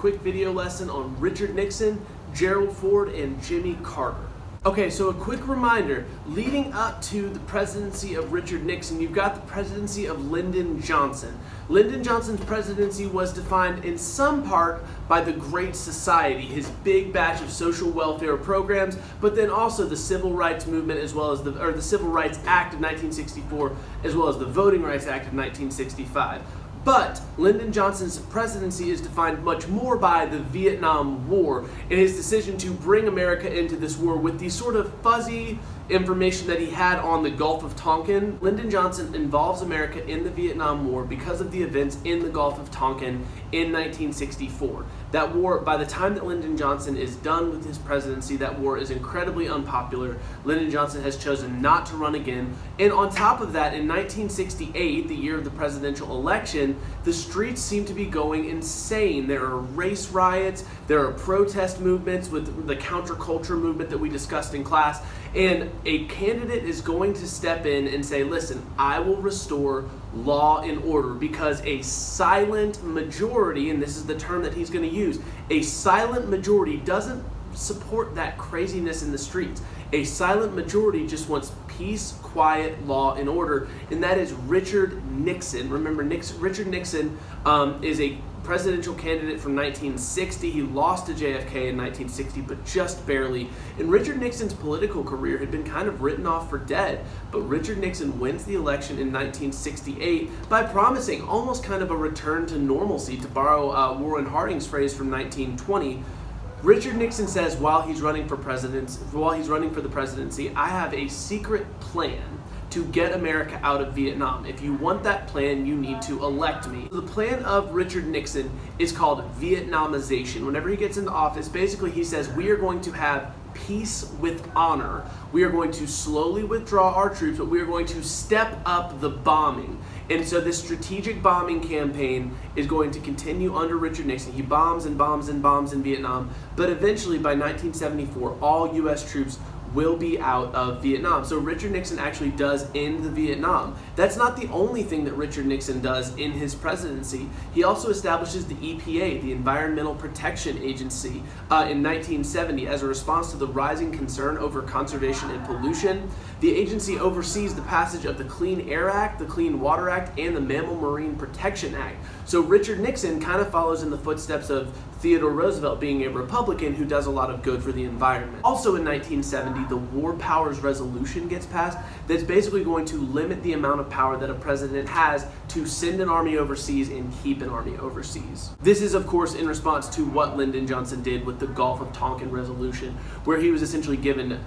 quick video lesson on Richard Nixon, Gerald Ford, and Jimmy Carter. Okay, so a quick reminder, leading up to the presidency of Richard Nixon, you've got the presidency of Lyndon Johnson. Lyndon Johnson's presidency was defined in some part by the Great Society, his big batch of social welfare programs, but then also the Civil Rights Movement as well as the Civil Rights Act of 1964, as well as the Voting Rights Act of 1965. But Lyndon Johnson's presidency is defined much more by the Vietnam War and his decision to bring America into this war with the sort of fuzzy information that he had on the Gulf of Tonkin. Lyndon Johnson involves America in the Vietnam War because of the events in the Gulf of Tonkin in 1964. That war, by the time that Lyndon Johnson is done with his presidency, that war is incredibly unpopular. Lyndon Johnson has chosen not to run again. And on top of that, in 1968, the year of the presidential election, the streets seem to be going insane. There are race riots, there are protest movements with the counterculture movement that we discussed in class, and a candidate is going to step in and say, listen, I will restore law and order, because a silent majority, and this is the term that he's going to use, a silent majority doesn't support that craziness in the streets. A silent majority just wants peace, quiet, law, and order, and that is Richard Nixon. Remember, Richard Nixon is a presidential candidate from 1960. He lost to JFK in 1960, but just barely. And Richard Nixon's political career had been kind of written off for dead, but Richard Nixon wins the election in 1968 by promising almost kind of a return to normalcy, to borrow Warren Harding's phrase from 1920. Richard Nixon says while he's running for the presidency, I have a secret plan to get America out of Vietnam. If you want that plan, you need to elect me. The plan of Richard Nixon is called Vietnamization. Whenever he gets into office, basically he says we are going to have peace with honor. We are going to slowly withdraw our troops, but we are going to step up the bombing. And so this strategic bombing campaign is going to continue under Richard Nixon. He bombs and bombs and bombs in Vietnam, but eventually by 1974, all U.S. troops will be out of Vietnam. So Richard Nixon actually does end the Vietnam. That's not the only thing that Richard Nixon does in his presidency. He also establishes the EPA, the Environmental Protection Agency, in 1970 as a response to the rising concern over conservation and pollution. The agency oversees the passage of the Clean Air Act, the Clean Water Act, and the Mammal Marine Protection Act. So Richard Nixon kind of follows in the footsteps of Theodore Roosevelt, being a Republican who does a lot of good for the environment. Also in 1970, the War Powers Resolution gets passed that's basically going to limit the amount of power that a president has to send an army overseas and keep an army overseas. This is, of course, in response to what Lyndon Johnson did with the Gulf of Tonkin resolution, where he was essentially given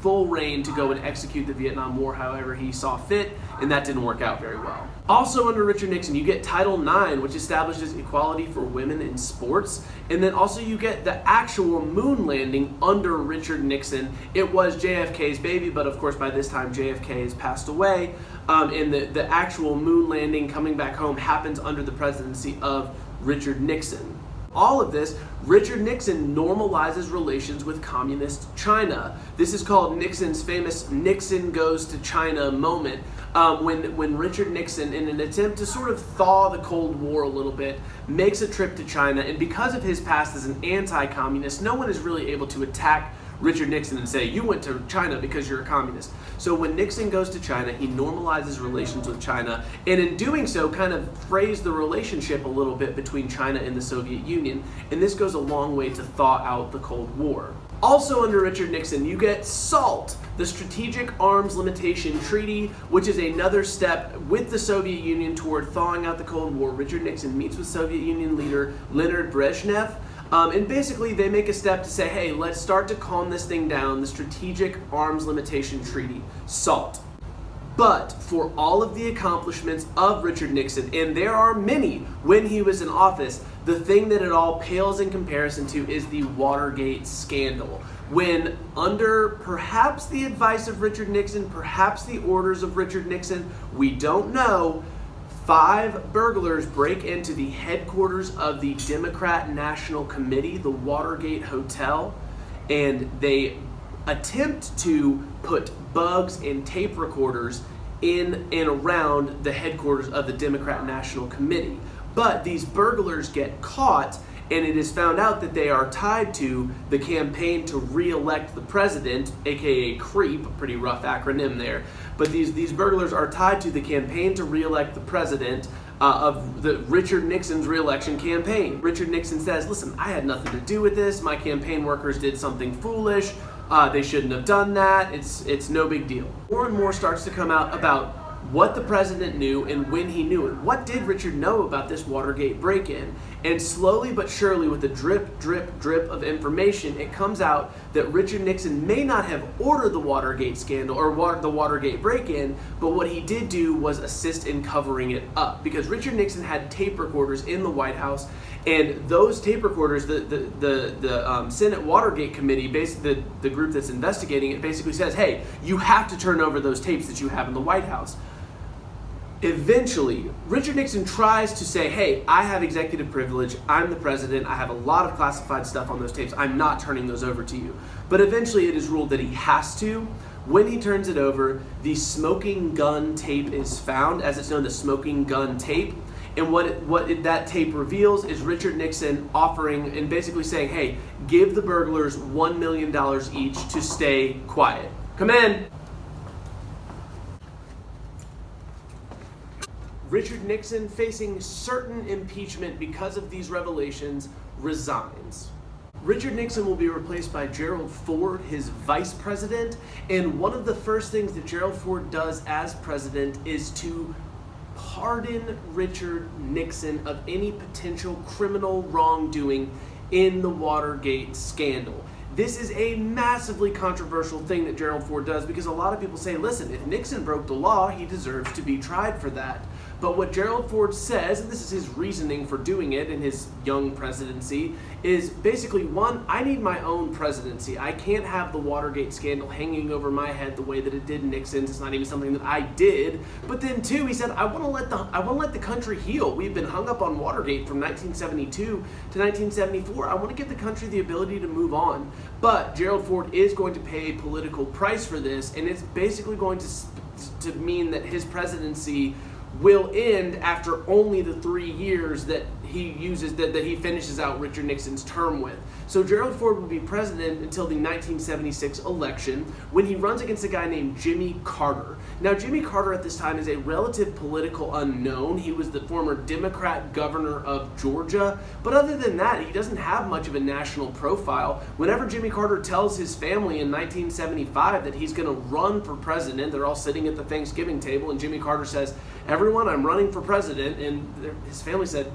full reign to go and execute the Vietnam War however he saw fit, and that didn't work out very well. Also under Richard Nixon, you get Title IX, which establishes equality for women in sports, and then also you get the actual moon landing under Richard Nixon. It was JFK's baby, but of course by this time JFK has passed away, and the actual moon landing coming back home happens under the presidency of Richard Nixon. All of this, Richard Nixon normalizes relations with communist China. This is called Nixon's famous Nixon goes to China moment, when Richard Nixon, in an attempt to sort of thaw the Cold War a little bit, makes a trip to China, and because of his past as an anti-communist, no one is really able to attack Richard Nixon and say, you went to China because you're a communist. So when Nixon goes to China, he normalizes relations with China, and in doing so kind of frays the relationship a little bit between China and the Soviet Union, and this goes a long way to thaw out the Cold War. Also under Richard Nixon, you get SALT, the Strategic Arms Limitation Treaty, which is another step with the Soviet Union toward thawing out the Cold War. Richard Nixon meets with Soviet Union leader Leonid Brezhnev, and basically they make a step to say, hey, let's start to calm this thing down, the Strategic Arms Limitation Treaty, SALT. But for all of the accomplishments of Richard Nixon, and there are many when he was in office, the thing that it all pales in comparison to is the Watergate scandal. When under perhaps the advice of Richard Nixon, perhaps the orders of Richard Nixon, we don't know, 5 burglars break into the headquarters of the Democrat National Committee, the Watergate Hotel, and they attempt to put bugs and tape recorders in and around the headquarters of the Democrat National Committee. But these burglars get caught, and it is found out that they are tied to the campaign to re-elect the president, aka CREEP, a pretty rough acronym there. But these burglars are tied to the campaign to re-elect the president of the Richard Nixon's re-election campaign. Richard Nixon says, listen, I had nothing to do with this. My campaign workers did something foolish. They shouldn't have done that. It's no big deal. More and more starts to come out about what the president knew and when he knew it. What did Richard know about this Watergate break-in? And slowly but surely, with a drip, drip, drip of information, it comes out that Richard Nixon may not have ordered the Watergate scandal or the Watergate break-in, but what he did do was assist in covering it up. Because Richard Nixon had tape recorders in the White House, and those tape recorders, the Senate Watergate Committee, basically the group that's investigating it, basically says, hey, you have to turn over those tapes that you have in the White House. Eventually, Richard Nixon tries to say, hey, I have executive privilege, I'm the president, I have a lot of classified stuff on those tapes, I'm not turning those over to you. But eventually it is ruled that he has to. When he turns it over, the smoking gun tape is found, as it's known, the smoking gun tape. And that tape reveals is Richard Nixon offering and basically saying, hey, give the burglars $1 million each to stay quiet. Come in. Richard Nixon, facing certain impeachment because of these revelations, resigns. Richard Nixon will be replaced by Gerald Ford, his vice president, and one of the first things that Gerald Ford does as president is to pardon Richard Nixon of any potential criminal wrongdoing in the Watergate scandal. This is a massively controversial thing that Gerald Ford does because a lot of people say, listen, if Nixon broke the law, he deserves to be tried for that. But what Gerald Ford says, and this is his reasoning for doing it in his young presidency, is basically, one, I need my own presidency. I can't have the Watergate scandal hanging over my head the way that it did Nixon's. It's not even something that I did. But then two, he said, I want to let the country heal. We've been hung up on Watergate from 1972 to 1974. I want to give the country the ability to move on. But Gerald Ford is going to pay a political price for this, and it's basically going to mean that his presidency will end after only the 3 years that he uses, that he finishes out Richard Nixon's term with. So Gerald Ford will be president until the 1976 election, when he runs against a guy named Jimmy Carter. Now, Jimmy Carter at this time is a relative political unknown. He was the former Democrat governor of Georgia, but other than that, he doesn't have much of a national profile. Whenever Jimmy Carter tells his family in 1975 that he's going to run for president, they're all sitting at the Thanksgiving table, and Jimmy Carter says, everyone, I'm running for president, and his family said,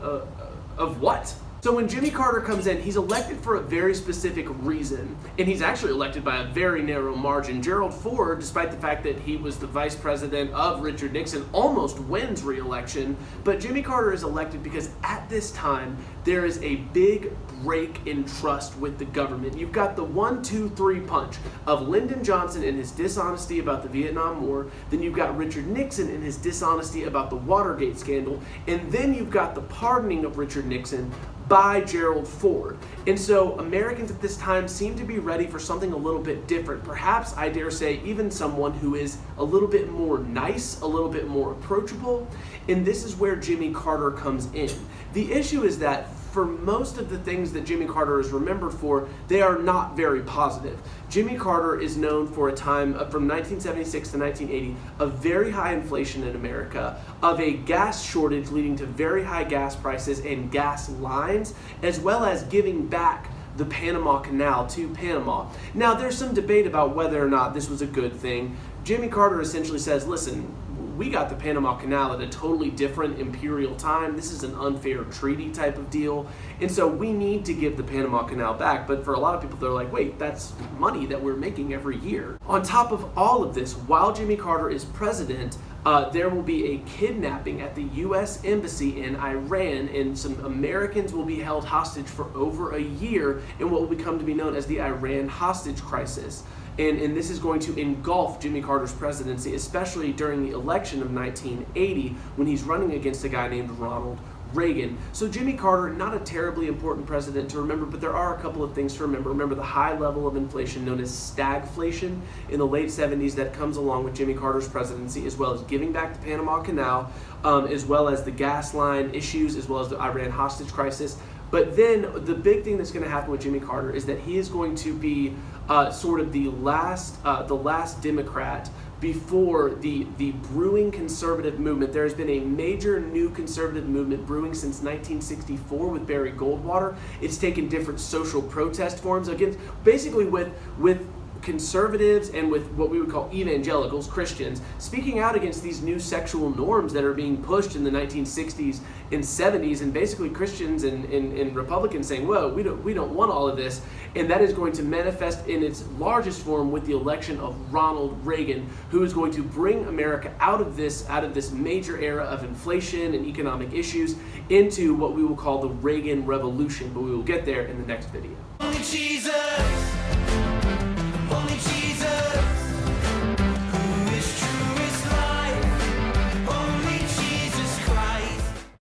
of what? So when Jimmy Carter comes in, he's elected for a very specific reason, and he's actually elected by a very narrow margin. Gerald Ford, despite the fact that he was the vice president of Richard Nixon, almost wins re-election, but Jimmy Carter is elected because at this time, there is a big break in trust with the government. You've got the 1-2-3 punch of Lyndon Johnson and his dishonesty about the Vietnam War, then you've got Richard Nixon and his dishonesty about the Watergate scandal, and then you've got the pardoning of Richard Nixon by Gerald Ford. And so Americans at this time seem to be ready for something a little bit different. Perhaps, I dare say, even someone who is a little bit more nice, a little bit more approachable. And this is where Jimmy Carter comes in. The issue is that for most of the things that Jimmy Carter is remembered for, they are not very positive. Jimmy Carter is known for a time from 1976 to 1980 of very high inflation in America, of a gas shortage leading to very high gas prices and gas lines, as well as giving back the Panama Canal to Panama. Now, there's some debate about whether or not this was a good thing. Jimmy Carter essentially says, listen, we got the Panama Canal at a totally different imperial time. This is an unfair treaty type of deal. And so we need to give the Panama Canal back. But for a lot of people, they're like, wait, that's money that we're making every year. On top of all of this, while Jimmy Carter is president, there will be a kidnapping at the U.S. Embassy in Iran, and some Americans will be held hostage for over a year in what will become to be known as the Iran hostage crisis. And this is going to engulf Jimmy Carter's presidency, especially during the election of 1980 when he's running against a guy named Ronald Reagan. So Jimmy Carter, not a terribly important president to remember, but there are a couple of things to remember. Remember the high level of inflation known as stagflation in the late 70s that comes along with Jimmy Carter's presidency, as well as giving back the Panama Canal, as well as the gas line issues, as well as the Iran hostage crisis. But then the big thing that's going to happen with Jimmy Carter is that he is going to be sort of the last Democrat before the brewing conservative movement. There has been a major new conservative movement brewing since 1964 with Barry Goldwater. It's taken different social protest forms against, basically with conservatives and with what we would call evangelicals, Christians, speaking out against these new sexual norms that are being pushed in the 1960s and 70s, and basically Christians and Republicans saying, whoa, we don't want all of this. And that is going to manifest in its largest form with the election of Ronald Reagan, who is going to bring America out of this major era of inflation and economic issues into what we will call the Reagan Revolution. But we will get there in the next video. Jesus.